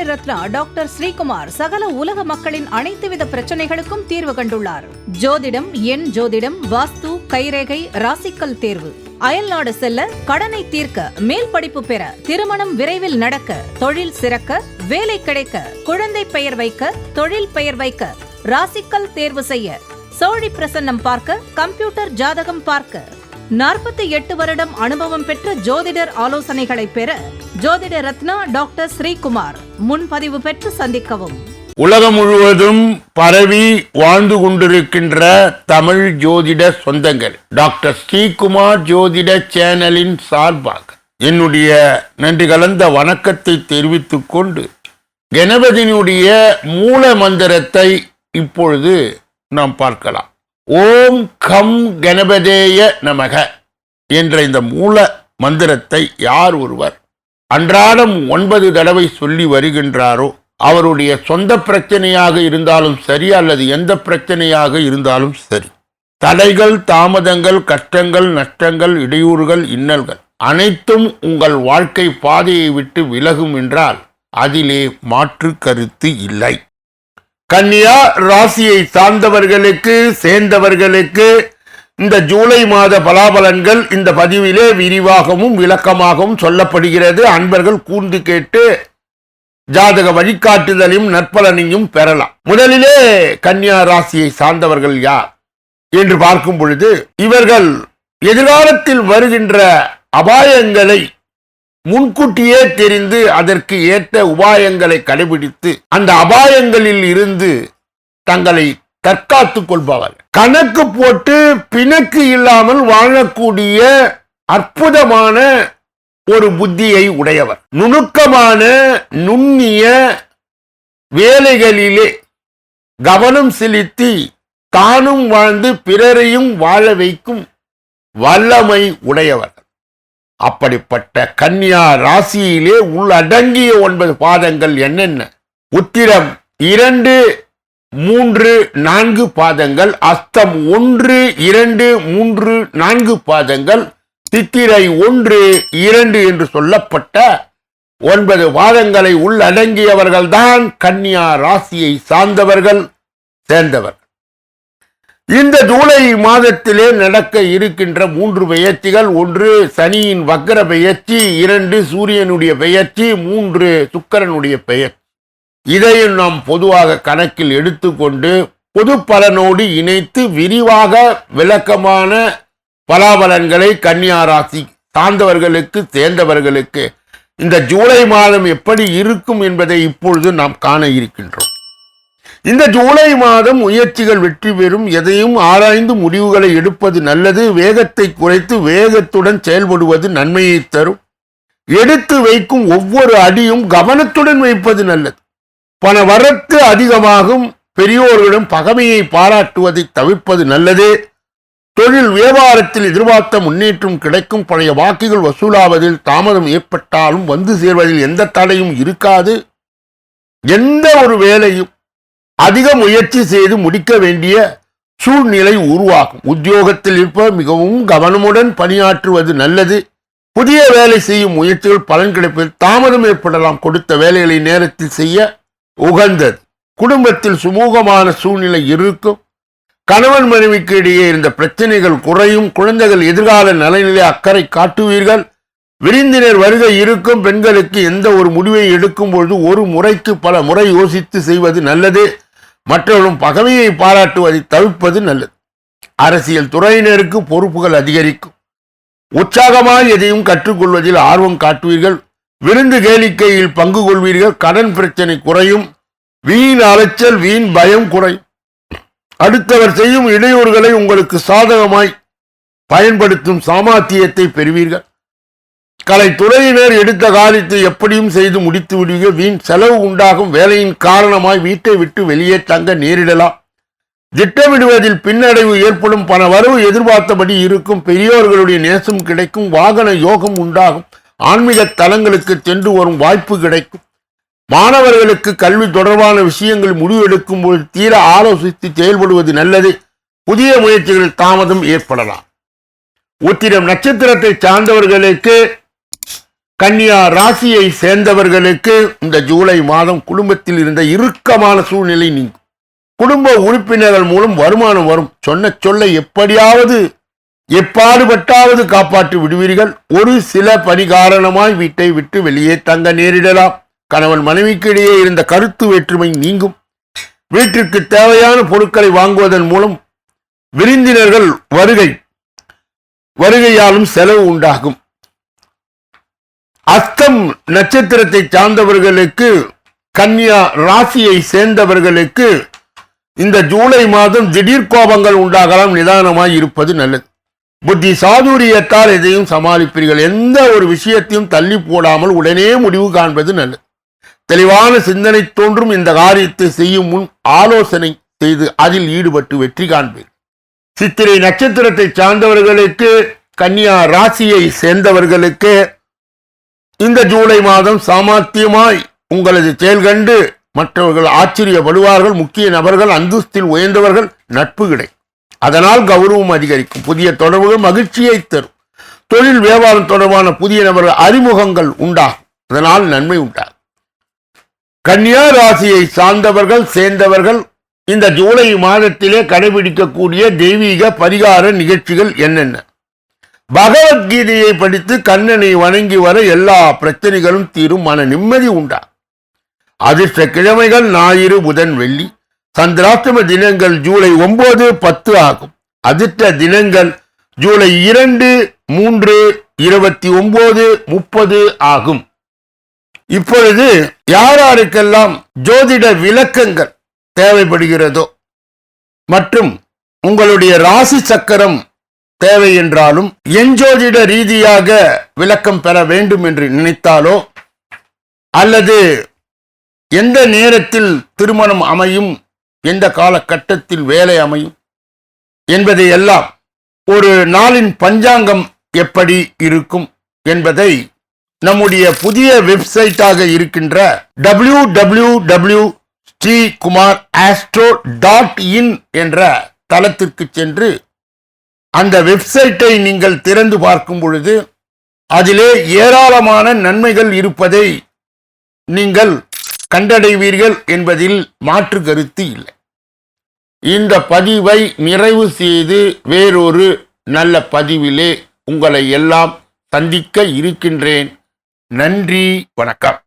Ratna doctor Sreekumar சகல உலக மக்களின் அனைத்து வித பிரச்சனைகளுக்கும் தீர்வு கண்டுள்ளார். ஜோதிடம், எண் ஜோதிடம், வாஸ்து, கைரேகை, ராசிக்கல் தேர்வு, அயல்நாடு செல்ல, கடனை தீர்க்க, மேல் படிப்பு பெற, திருமணம் விரைவில் நடக்க, தொழில் சிறக்க, வேலை கிடைக்க, குழந்தை பெயர் வைக்க, தொழில் பெயர் வைக்க, ராசிக்கல் தேர்வு செய்ய, சோழி பிரசன்னம் பார்க்க, கம்ப்யூட்டர் ஜாதகம் பார்க்க, 48 வருடம் அனுபவம் பெற்ற ஜோதிடர் ஆலோசனைகளை பெற ஜோதிட ரத்னா டாக்டர் ஸ்ரீகுமார் முன்பதிவு பெற்று சந்திக்கவும். உலகம் முழுவதும் பரவி வாழ்ந்து கொண்டிருக்கின்ற தமிழ் ஜோதிட சொந்தங்கள், டாக்டர் ஸ்ரீகுமார் ஜோதிட சேனலின் சார்பாக என்னுடைய நன்றி கலந்த வணக்கத்தை தெரிவித்துக் கொண்டு கணபதியினுடைய மூல மந்திரத்தை இப்பொழுது நாம் பார்க்கலாம். ஓம் கம் கணபதேய நமக என்ற இந்த மூல மந்திரத்தை யார் ஒருவர் அன்றாடம் 9 தடவை சொல்லி வருகின்றாரோ அவருடைய சொந்த பிரச்சனையாக இருந்தாலும் சரி அல்லது எந்த பிரச்சனையாக இருந்தாலும் சரி, தடைகள், தாமதங்கள், கஷ்டங்கள், நஷ்டங்கள், இடையூறுகள், இன்னல்கள் அனைத்தும் உங்கள் வாழ்க்கை பாதையை விட்டு விலகும் என்றால் அதிலே மாற்று கருத்து இல்லை. கன்னியா ராசியை சார்ந்தவர்களுக்கு சேர்ந்தவர்களுக்கு இந்த ஜூலை மாத பலாபலன்கள் இந்த பதிவிலே விரிவாகவும் விளக்கமாகவும் சொல்லப்படுகிறது. அன்பர்கள் கூர்ந்து கேட்டு ஜாதக வழிகாட்டுதலையும் நற்பலனையும் பெறலாம். முதலிலே கன்னியா ராசியை சார்ந்தவர்கள் யார் என்று பார்க்கும் பொழுது, இவர்கள் எதிர்காலத்தில் வருகின்ற அபாயங்களை முன்கூட்டியே தெரிந்து அதற்கு ஏற்ற உபாயங்களை கடைபிடித்து அந்த அபாயங்களில் இருந்து தங்களை தற்காத்துக் கொள்பவர். கணக்கு போட்டு பிணக்கு இல்லாமல் வாழக்கூடிய அற்புதமான ஒரு புத்தியை உடையவர். நுணுக்கமான நுண்ணிய வேலைகளிலே கவனம் செலுத்தி தானும் வாழ்ந்து பிறரையும் வாழ வைக்கும் வல்லமை உடையவர். அப்படிப்பட்ட கன்னியா ராசியிலே உள்ளடங்கிய 9 பாதங்கள் என்னென்ன? உத்திரம் 2, 3, 4 பாதங்கள், அஸ்தம் 1, 2, 3, 4 பாதங்கள், சித்திரை 1, 2 என்று சொல்லப்பட்ட 9 பாதங்களை உள்ளடங்கியவர்கள்தான் கன்னியா ராசியை சார்ந்தவர்கள், சேர்ந்தவர். இந்த ஜூலை மாதத்திலே நடக்க இருக்கின்ற 3 பெயர்ச்சிகள்: 1 சனியின் வக்ர பெயர்ச்சி, 2 சூரியனுடைய பெயர்ச்சி, 3 சுக்கிரனுடைய பெயர்ச்சி. இதையும் நாம் பொதுவாக கணக்கில் எடுத்துக்கொண்டு பொது பலனோடு இணைத்து விரிவாக விளக்கமான பலாபலன்களை கன்னியா ராசி சார்ந்தவர்களுக்கு, சேர்ந்தவர்களுக்கு இந்த ஜூலை மாதம் எப்படி இருக்கும் என்பதை இப்பொழுது நாம் காண இருக்கின்றோம். இந்த ஜூலை மாதம் முயற்சிகள் வெற்றி பெறும். எதையும் ஆராய்ந்து முடிவுகளை எடுப்பது நல்லது. வேகத்தை குறைத்து வேகத்துடன் செயல்படுவது நன்மையை தரும். எடுத்து வைக்கும் ஒவ்வொரு அடியும் கவனத்துடன் வைப்பது நல்லது. பண வரத்து அதிகமாகும். பெரியோர்களிடம் பகைமையை பாராட்டுவதை தவிர்ப்பது நல்லது. தொழில் வியாபாரத்தில் எதிர்பார்த்த முன்னேற்றம் கிடைக்கும். பழைய வாக்குகள் வசூலாவதில் தாமதம் ஏற்பட்டாலும் வந்து சேர்வதில் எந்த தடையும் இருக்காது. எந்த ஒரு வேலையும் அதிக முயற்சி செய்து முடிக்க வேண்டிய சூழ்நிலை உருவாகும். உத்தியோகத்தில் இருப்பவர் மிகவும் கவனமுடன் பணியாற்றுவது நல்லது. புதிய வேலை செய்யும் முயற்சிகள் பலன் கிடைப்பதில் தாமதம் ஏற்படலாம். கொடுத்த வேலைகளை நேரத்தில் செய்ய உகந்தது. குடும்பத்தில் சுமூகமான சூழ்நிலை இருக்கும். கணவன் மனைவிக்கு இடையே இருந்த பிரச்சனைகள் குறையும். குழந்தைகள் எதிர்கால நலனிலே அக்கறை காட்டுவீர்கள். விருந்தினர் வருகை இருக்கும். பெண்களுக்கு எந்த ஒரு முடிவை எடுக்கும் பொழுது ஒரு முறைக்கு பல முறை யோசித்து செய்வது நல்லது. மற்றவர்களும் பகைமையை பாராட்டுவதை தவிர்ப்பது நல்லது. அரசியல் துறையினருக்கு பொறுப்புகள் அதிகரிக்கும். உற்சாகமாக எதையும் கற்றுக்கொள்வதில் ஆர்வம் காட்டுவீர்கள். விருந்து கேளிக்கையில் பங்கு கொள்வீர்கள். கடன் பிரச்சனை குறையும். வீண் அலைச்சல், வீண் பயம் குறையும். அடுத்தவர் செய்யும் இடையூறுகளை உங்களுக்கு சாதகமாய் பயன்படுத்தும் சாமர்த்தியத்தை பெறுவீர்கள். கலைத்துறையினர் எடுத்த காரியத்தை எப்படியும் செய்து முடித்து விடுவீர்கள். வீண் செலவு உண்டாகும். வேலையின் காரணமாய் வீட்டை விட்டு வெளியே தங்க நேரிடலாம். திட்டமிடுவதில் பின்னடைவு ஏற்படும். பண வரவு எதிர்பார்த்தபடி இருக்கும். பெரியோர்களுடைய நேசம் கிடைக்கும். வாகன யோகம் உண்டாகும். ஆன்மீக தலங்களுக்கு சென்று வரும் வாய்ப்பு கிடைக்கும். மாணவர்களுக்கு கல்வி தொடர்பான விஷயங்கள் முடிவெடுக்கும் போது தீர ஆலோசித்து செயல்படுவது நல்லது. புதிய முயற்சிகளில் தாமதம் ஏற்படலாம். உத்திரம் நட்சத்திரத்தை சார்ந்தவர்களுக்கு கன்னியா ராசியை சேர்ந்தவர்களுக்கு இந்த ஜூலை மாதம் குடும்பத்தில் இருந்த இறுக்கமான சூழ்நிலை நீங்கும். குடும்ப உறுப்பினர்கள் மூலம் வருமானம் வரும். சொன்ன சொல்லை எப்படியாவது எப்பாடுபட்டாவது காப்பாற்றி விடுவீர்கள். ஒரு சில பணி காரணமாய் வீட்டை விட்டு வெளியே தங்க நேரிடலாம். கணவன் மனைவிக்கு இடையே இருந்த கருத்து வேற்றுமை நீங்கும். வீட்டிற்கு தேவையான பொருட்களை வாங்குவதன் மூலம் விருந்தினர்கள் வருகையாலும் செலவு உண்டாகும். அஸ்தம் நட்சத்திரத்தை சார்ந்தவர்களுக்கு, கன்னியா ராசியை சேர்ந்தவர்களுக்கு இந்த ஜூலை மாதம் திடீர் கோபங்கள் உண்டாகலாம். நிதானமாய் இருப்பது நல்லது. புத்தி சாதுரியத்தால் எதையும் சமாளிப்பீர்கள். எந்த ஒரு விஷயத்தையும் தள்ளி போடாமல் உடனே முடிவு காண்பது நல்லது. தெளிவான சிந்தனை தோன்றும். இந்த காரியத்தை செய்யும் முன் ஆலோசனை செய்து அதில் ஈடுபட்டு வெற்றி காண்பீர்கள். சித்திரை நட்சத்திரத்தை சார்ந்தவர்களுக்கு, கன்னியா ராசியை சேர்ந்தவர்களுக்கு இந்த ஜூலை மாதம் சாமர்த்தியமாய் உங்களது செயல் கண்டு மற்றவர்கள் ஆச்சரியப்படுவார்கள். முக்கிய நபர்கள், அந்தஸ்தில் உயர்ந்தவர்கள் நட்பு கிடைக்கும். அதனால் கௌரவம் அதிகரிக்கும். புதிய தொடர்புகள் மகிழ்ச்சியை தரும். தொழில் வியாபாரம் தொடர்பான புதிய நபர்கள் அறிமுகங்கள் உண்டாகும். அதனால் நன்மை உண்டாகும். கன்னியா ராசியை சேர்ந்தவர்கள் இந்த ஜூலை மாதத்திலே கடைபிடிக்கக்கூடிய தெய்வீக பரிகார நிகழ்ச்சிகள் என்னென்ன? பகவத்கீதையை படித்து கண்ணனை வணங்கி வர எல்லா பிரச்சனைகளும் தீரும். மன நிம்மதி உண்டா. அதிர்ஷ்ட கிழமைகள் ஞாயிறு, புதன், வெள்ளி. சந்திராஷ்டம தினங்கள் ஜூலை 9, 10 ஆகும். அதிர்ஷ்ட தினங்கள் ஜூலை 2, 3, 29, 30 ஆகும். இப்பொழுது யாருக்கெல்லாம் ஜோதிட விளக்கங்கள் தேவைப்படுகிறதோ மற்றும் உங்களுடைய ராசி சக்கரம் தேவை என்றாலும், எஞ்சோதிட ரீதியாக விளக்கம் பெற வேண்டும் என்று நினைத்தாலோ, அல்லது எந்த நேரத்தில் திருமணம் அமையும், எந்த காலகட்டத்தில் வேலை அமையும் என்பதை எல்லாம், ஒரு நாளின் பஞ்சாங்கம் எப்படி இருக்கும் என்பதை நம்முடைய புதிய வெப்சைட்டாக இருக்கின்ற www.srikumar.astro.in என்ற தளத்திற்கு சென்று அந்த வெப்சைட்டை நீங்கள் திறந்து பார்க்கும் பொழுது அதிலே ஏராளமான நன்மைகள் இருப்பதை நீங்கள் கண்டடைவீர்கள் என்பதில் மாற்று கருத்து இல்லை. இந்த பதிவை நிறைவு செய்து வேறொரு நல்ல பதிவிலே உங்களை எல்லாம் சந்திக்க இருக்கின்றேன். நன்றி, வணக்கம்.